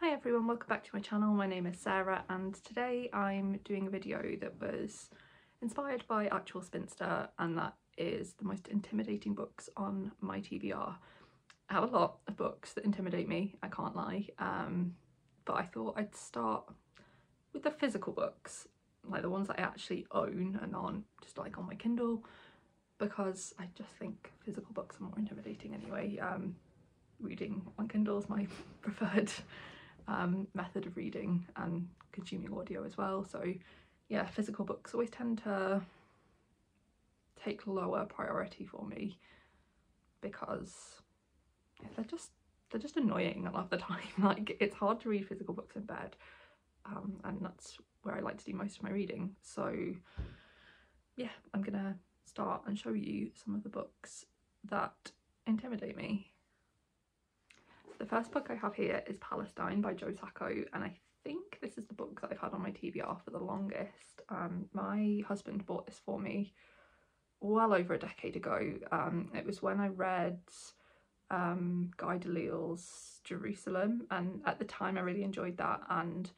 Hi everyone, welcome back to my channel. My name is Sarah and today I'm doing a video that was inspired by actual Spinster, and that is the most intimidating books on my TBR. I have a lot of books that intimidate me, I can't lie, but I thought I'd start with the physical books, like the ones that I actually own and aren't just like on my Kindle, because I just think physical books are more intimidating anyway. Reading on Kindle is my preferred method of reading and consuming audio as well, so yeah, physical books always tend to take lower priority for me because they're just annoying a lot of the time. Like, it's hard to read physical books in bed, and that's where I like to do most of my reading. So yeah, I'm gonna start and show you some of the books that intimidate me. The first book I have here is Palestine by Jo Sacco, and I think this is the book that I've had on my TBR for the longest. My husband bought this for me well over a decade ago. It was when I read Guy Delisle's Jerusalem, and at the time I really enjoyed that, and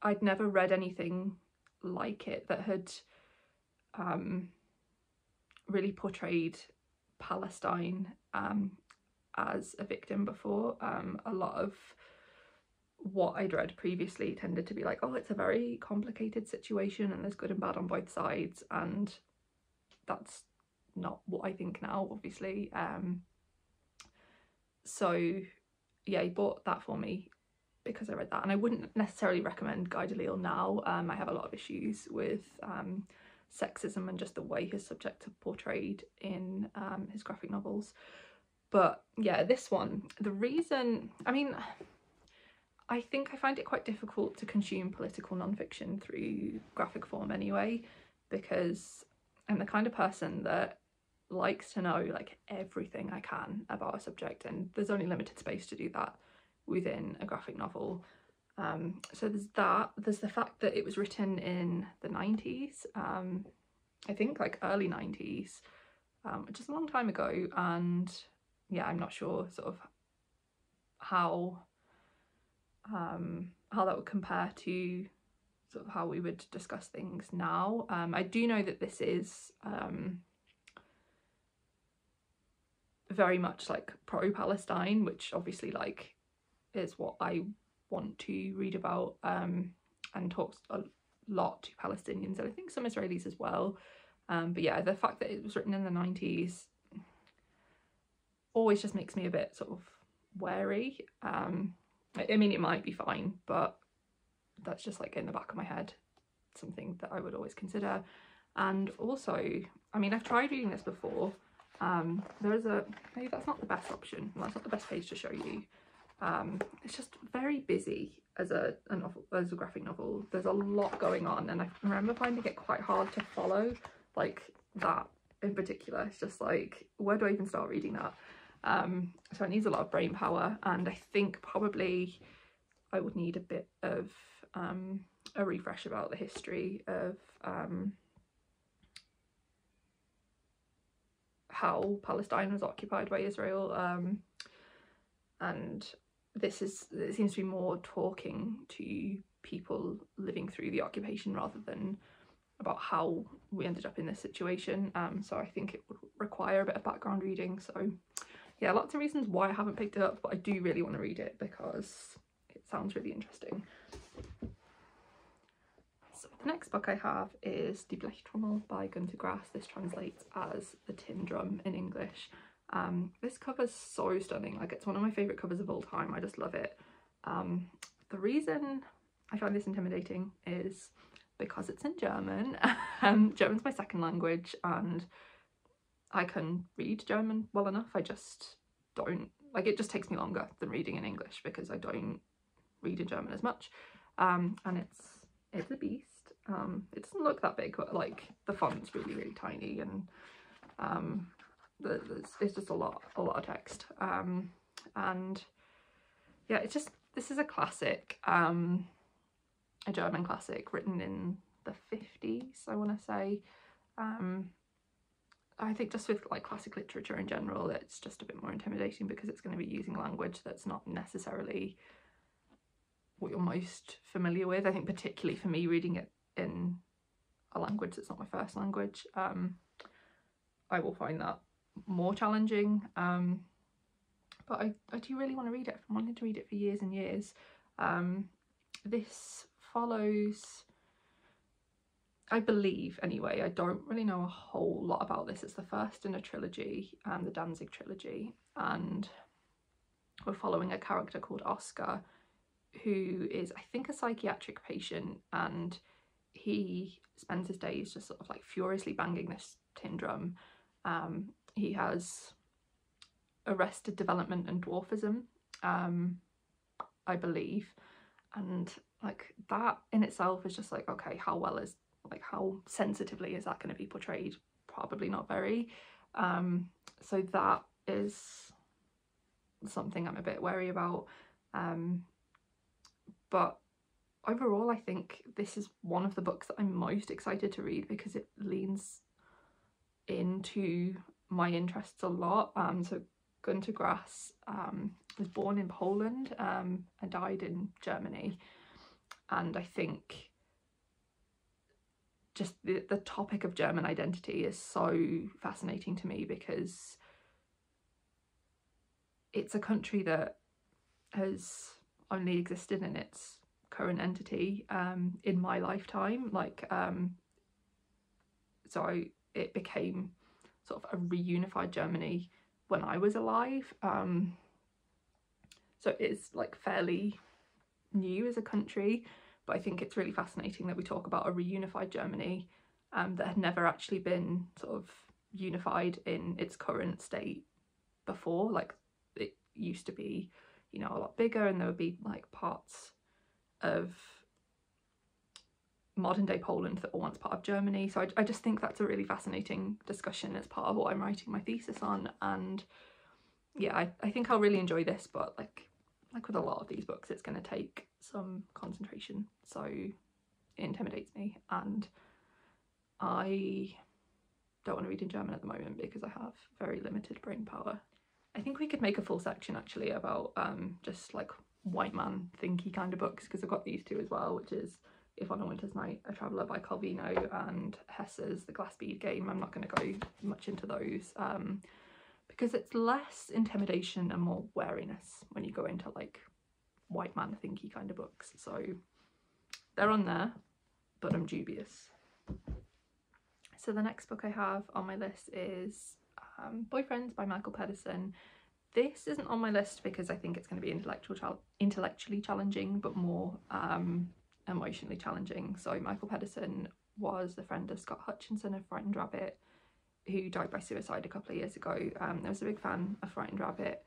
I'd never read anything like it that had really portrayed Palestine as a victim before. A lot of what I'd read previously tended to be like, oh, it's a very complicated situation and there's good and bad on both sides, and that's not what I think now, obviously. So yeah, he bought that for me because I read that, and I wouldn't necessarily recommend Guy Delisle now. I have a lot of issues with sexism and just the way his subjects are portrayed in his graphic novels. But yeah, this one, the reason, I mean, I think I find it quite difficult to consume political non-fiction through graphic form anyway, because I'm the kind of person that likes to know like everything I can about a subject, and there's only limited space to do that within a graphic novel. So there's that. There's the fact that it was written in the 90s, I think like early 90s, which is a long time ago, and yeah, I'm not sure sort of how that would compare to sort of how we would discuss things now. I do know that this is very much like pro-Palestine, which obviously like is what I want to read about, and talks a lot to Palestinians and I think some Israelis as well. But yeah, the fact that it was written in the 90s always just makes me a bit sort of wary. I mean, it might be fine, but that's just like in the back of my head, something that I would always consider. And also, I mean, I've tried reading this before. There's a, maybe that's not the best option, that's not the best page to show you. It's just very busy as a novel, as a graphic novel. There's a lot going on, and I remember finding it quite hard to follow, like that in particular. It's just like, where do I even start reading that? So it needs a lot of brain power, and I think probably I would need a bit of a refresh about the history of how Palestine was occupied by Israel, and it seems to be more talking to people living through the occupation rather than about how we ended up in this situation. So I think it would require a bit of background reading. So yeah, lots of reasons why I haven't picked it up, but I do really want to read it because it sounds really interesting. So the next book I have is Die Blechtrommel by Günter Grass. This translates as The Tin Drum in English. This cover's so stunning, like it's one of my favourite covers of all time. I just love it. The reason I find this intimidating is because it's in German. German's my second language and I can read German well enough. I just don't, like, it just takes me longer than reading in English because I don't read in German as much. And it's a beast. It doesn't look that big, but like the font's really, really tiny, and it's just a lot of text. And yeah, it's just, this is a classic, a German classic written in the 50s, I want to say. I think just with like classic literature in general, it's just a bit more intimidating because it's going to be using language that's not necessarily what you're most familiar with. I think particularly for me, reading it in a language that's not my first language, I will find that more challenging. But I do really want to read it. I've wanted to read it for years and years. This follows, I believe anyway, I don't really know a whole lot about this. It's the first in a trilogy, the Danzig trilogy, and we're following a character called Oscar, who is, I think, a psychiatric patient, and he spends his days just sort of like furiously banging this tin drum. He has arrested development and dwarfism, I believe, and like that in itself is just like, okay, how well is, like, how sensitively is that going to be portrayed? Probably not very. So that is something I'm a bit wary about, but overall I think this is one of the books that I'm most excited to read because it leans into my interests a lot. So Gunter Grass was born in Poland and died in Germany, and I think just the topic of German identity is so fascinating to me because it's a country that has only existed in its current entity in my lifetime. Like so it became sort of a reunified Germany when I was alive, so it's like fairly new as a country, but I think it's really fascinating that we talk about a reunified Germany that had never actually been sort of unified in its current state before. Like, it used to be, you know, a lot bigger, and there would be like parts of modern day Poland that were once part of Germany. So I just think that's a really fascinating discussion as part of what I'm writing my thesis on. And yeah, I think I'll really enjoy this, but like with a lot of these books, it's going to take some concentration, so it intimidates me, and I don't want to read in German at the moment because I have very limited brain power. I think we could make a full section actually about just like white man thinky kind of books, because I've got these two as well, which is If on a Winter's Night, A Traveller by Calvino, and Hesse's The Glass Bead Game. I'm not going to go much into those because it's less intimidation and more wariness when you go into like white man thinky kind of books. So they're on there, but I'm dubious. So the next book I have on my list is Boyfriends by Michael Pedersen. This isn't on my list because I think it's going to be intellectually challenging, but more emotionally challenging. So Michael Pedersen was the friend of Scott Hutchinson of Frightened Rabbit, who died by suicide a couple of years ago. I was a big fan of Frightened Rabbit,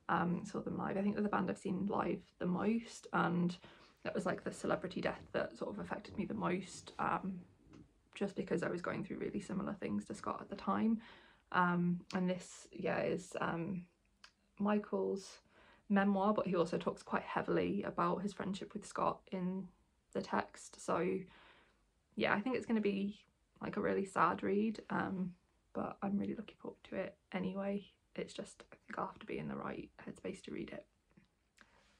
saw them live. I think they're the band I've seen live the most, and that was like the celebrity death that sort of affected me the most, just because I was going through really similar things to Scott at the time. And this, yeah, is Michael's memoir, but he also talks quite heavily about his friendship with Scott in the text. So yeah, I think it's going to be like a really sad read, but I'm really looking forward to it anyway. It's just, I think I'll have to be in the right headspace to read it.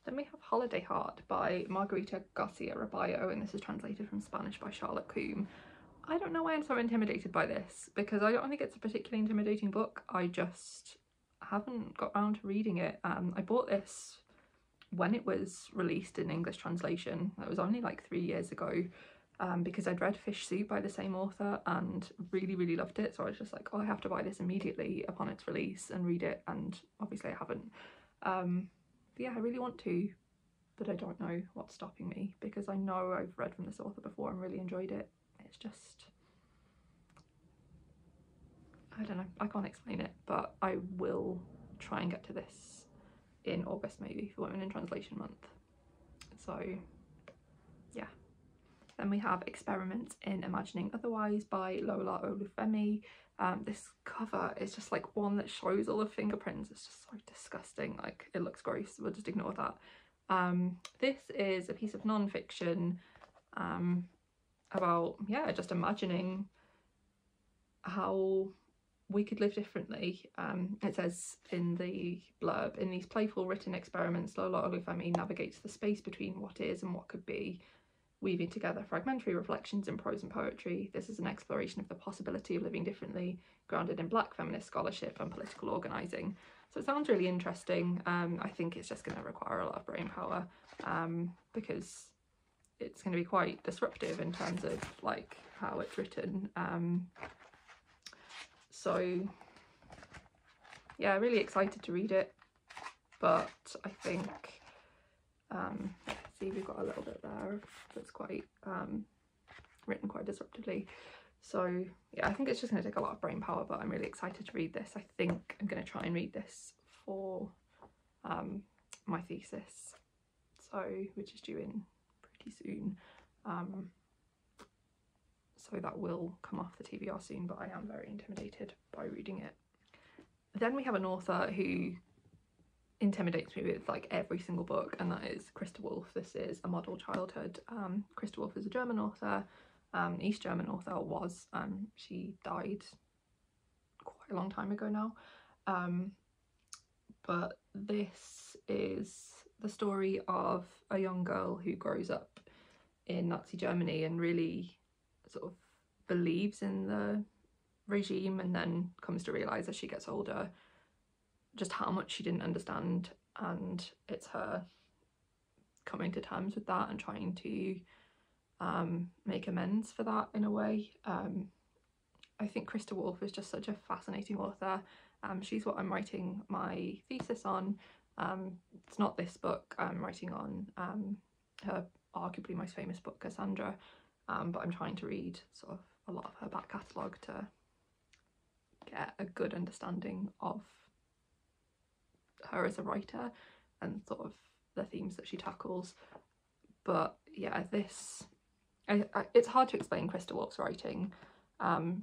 Then we have Holiday Heart by Margarita Garcia Raballo, and this is translated from Spanish by Charlotte Coombe. I don't know why I'm so intimidated by this, because I don't think it's a particularly intimidating book. I just haven't got around to reading it. I bought this when it was released in English translation. That was only like 3 years ago, because I'd read Fish Soup by the same author and really loved it. So I was just like, oh, I have to buy this immediately upon its release and read it, and obviously I haven't. But yeah, I really want to, but I don't know what's stopping me, because I know I've read from this author before and really enjoyed it. It's just, I don't know, I can't explain it, but I will try and get to this in August maybe for Women in Translation Month. So yeah. Then we have Experiments in Imagining Otherwise by Lola Olufemi. This cover is just like one that shows all the fingerprints. It's just so disgusting, like it looks gross, we'll just ignore that. This is a piece of non-fiction about, yeah, just imagining how we could live differently. It says in the blurb, in these playful written experiments, Lola Olufemi navigates the space between what is and what could be, weaving together fragmentary reflections in prose and poetry. This is an exploration of the possibility of living differently, grounded in Black feminist scholarship and political organising. So it sounds really interesting. I think it's just going to require a lot of brain power, because it's going to be quite disruptive in terms of like how it's written. So yeah, really excited to read it, but I think see, we've got a little bit there that's quite written quite disruptively. So yeah, I think it's just going to take a lot of brain power, but I'm really excited to read this. I think I'm going to try and read this for my thesis, so which is due in pretty soon. So that will come off the TBR soon, but I am very intimidated by reading it. Then we have an author who intimidates me with like every single book, and that is Christa Wolf. This is A Model Childhood. Christa Wolf is a German author, East German author was. She died quite a long time ago now. But this is the story of a young girl who grows up in Nazi Germany and really sort of believes in the regime, and then comes to realise as she gets older just how much she didn't understand, and it's her coming to terms with that and trying to make amends for that in a way. I think Christa Wolf is just such a fascinating author. She's what I'm writing my thesis on. It's not this book, I'm writing on her arguably most famous book, Cassandra, but I'm trying to read sort of a lot of her back catalogue to get a good understanding of her as a writer and sort of the themes that she tackles. But yeah, this it's hard to explain Christa Wolf's writing.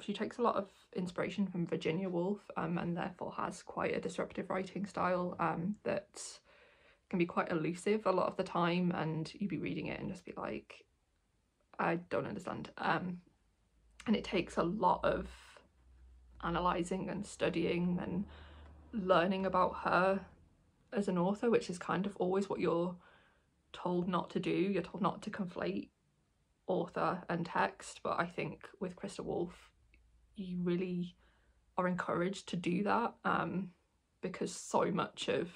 She takes a lot of inspiration from Virginia Woolf, and therefore has quite a disruptive writing style that can be quite elusive a lot of the time, and you'd be reading it and just be like, I don't understand. And it takes a lot of analysing and studying and learning about her as an author, which is kind of always what you're told not to do. You're told not to conflate author and text, but I think with Christa Wolf you really are encouraged to do that, because so much of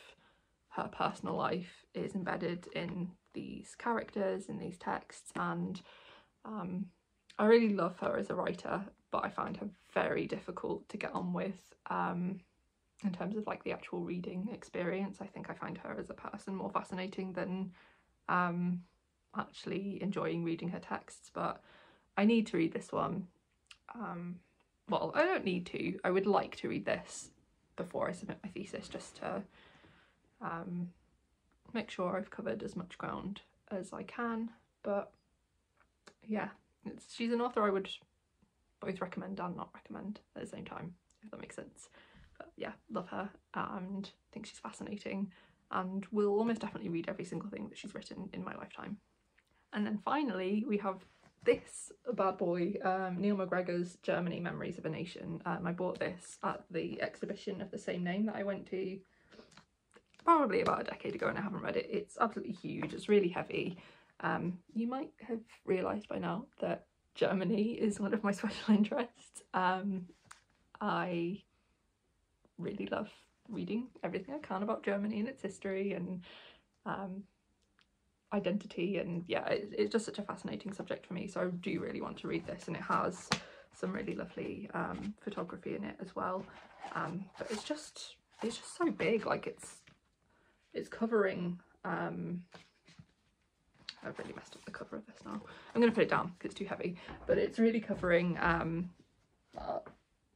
her personal life is embedded in these characters, in these texts, and I really love her as a writer, but I find her very difficult to get on with in terms of like the actual reading experience. I think I find her as a person more fascinating than actually enjoying reading her texts, but I need to read this one. Well, I don't need to, I would like to read this before I submit my thesis, just to make sure I've covered as much ground as I can. But yeah, she's an author I would both recommend and not recommend at the same time, if that makes sense. But yeah, love her and think she's fascinating, and will almost definitely read every single thing that she's written in my lifetime. And then finally we have this bad boy, Neil McGregor's Germany Memories of a Nation. I bought this at the exhibition of the same name that I went to probably about a decade ago, and I haven't read it. It's absolutely huge, it's really heavy. You might have realised by now that Germany is one of my special interests. I really love reading everything I can about Germany and its history and identity, and yeah, it's just such a fascinating subject for me, so I do really want to read this, and it has some really lovely photography in it as well, but it's just so big. Like it's covering I've really messed up the cover of this now. I'm going to put it down because it's too heavy, but it's really covering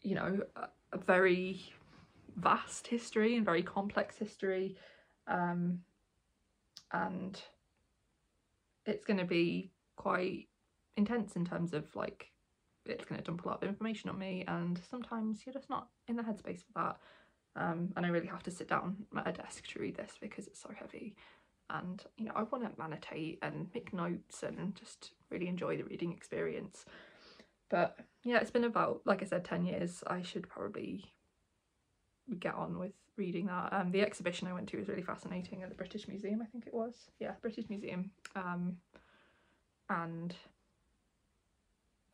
you know, a very vast history and very complex history, and it's going to be quite intense in terms of like, it's going to dump a lot of information on me, and sometimes you're just not in the headspace for that, and I really have to sit down at a desk to read this because it's so heavy, and you know, I want to annotate and make notes and just really enjoy the reading experience. But yeah, it's been about, like I said, 10 years. I should probably get on with reading that. The exhibition I went to was really fascinating at the British Museum, I think it was. Yeah, British Museum. And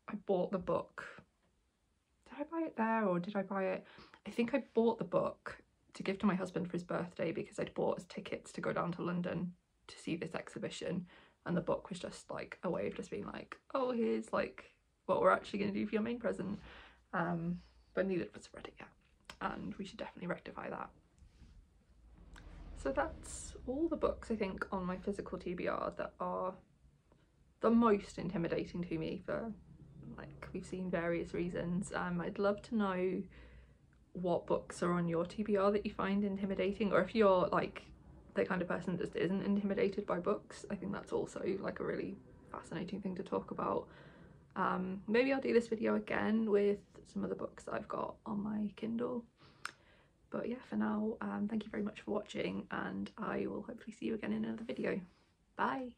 I bought the book. Did I buy it there, or did I buy it? I think I bought the book to give to my husband for his birthday because I'd bought us tickets to go down to London to see this exhibition, and the book was just like a way of just being like, oh, here's like what we're actually going to do for your main present. But neither of us have read it yet, and we should definitely rectify that. So that's all the books I think on my physical TBR that are the most intimidating to me, for like we've seen various reasons. I'd love to know what books are on your TBR that you find intimidating, or if you're like the kind of person that just isn't intimidated by books. I think that's also like a really fascinating thing to talk about. Maybe I'll do this video again with some of the books that I've got on my Kindle. But yeah, for now, thank you very much for watching, and I will hopefully see you again in another video. Bye!